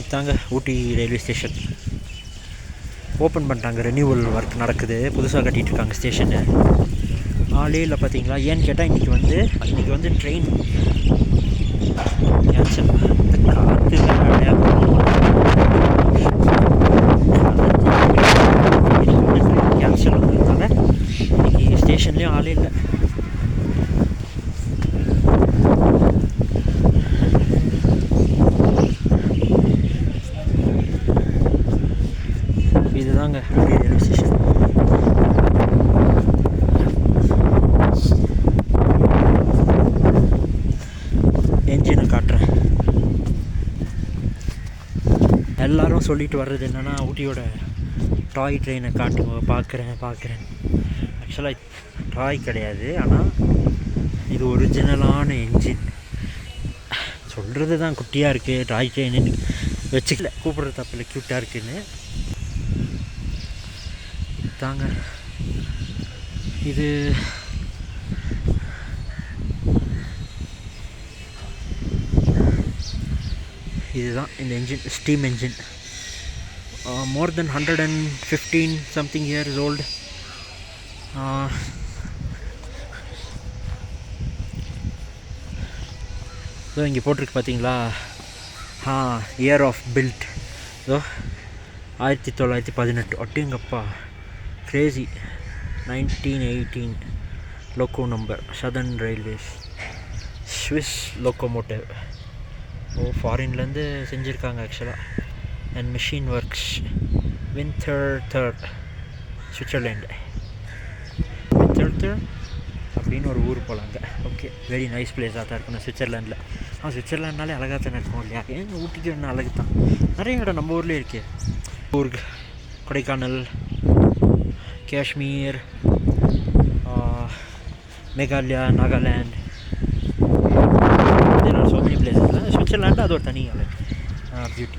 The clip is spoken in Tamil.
இதுதாங்க ஊட்டி ரயில்வே ஸ்டேஷன். ஓப்பன் பண்ணிட்டாங்க, ரெனியூவல் ஒர்க் நடக்குது, புதுசாக கட்டிகிட்ருக்காங்க ஸ்டேஷனு. ஆளே இல்லை பார்த்தீங்களா. ஏன்னு கேட்டால் இன்றைக்கி வந்து ட்ரெயின் கேன்சல். காற்று கேன்சல் வந்ததுனால இன்றைக்கி ஸ்டேஷன்லேயும் ஆளே இல்லை. இதுதாங்க ரயில்வே ஸ்டேஷன். என்ஜினை காட்டுறேன். எல்லோரும் சொல்லிட்டு வர்றது என்னென்னா ஊட்டியோட டாய் ட்ரெயினை காட்டுங்க, பார்க்குறேன். ஆக்சுவலாக டாய் கிடையாது, ஆனால் இது ஒரிஜினலான என்ஜின். சொல்கிறது தான் குட்டியாக இருக்குது டாய் ட்ரெயின்னு வச்சுக்கல, கூப்பிட்றது தப்பில்லை, க்யூட்டாக இருக்குதுன்னு. தாங்க இது இதுதான் இந்த engine, steam engine. More than 115 something years old. So இங்கே போட்டிருக்கு பார்த்தீங்களா, இயர் ஆஃப் பில்ட். ஸோ 1918. ஒட்டிங்கப்பா, crazy. 1918 loco number, Southern Railways, Swiss Locomotive. ஃபாரின்லேருந்து செஞ்சுருக்காங்க ஆக்சுவலாக. And Machine Works, Winter Switzerland. Winter அப்படின்னு ஒரு ஊர் போகலாங்க. ஓகே, வெரி நைஸ் பிளேஸாக தான் இருக்கணும் சுவிட்சர்லாண்டில். சுவிட்சர்லாண்ட்னாலே அழகாக தானே இருக்கும் இல்லையா? எங்கள் ஊட்டிக்கு என்ன அழகு தான், நிறைய இடம் நம்ம ஊர்லேயே இருக்கே. ஊருக்கு Kodaikanal, Kashmir, Meghalaya, Nagaland, there are so many places. Switzerland அது ஒரு தனி அழகு, பியூட்டி.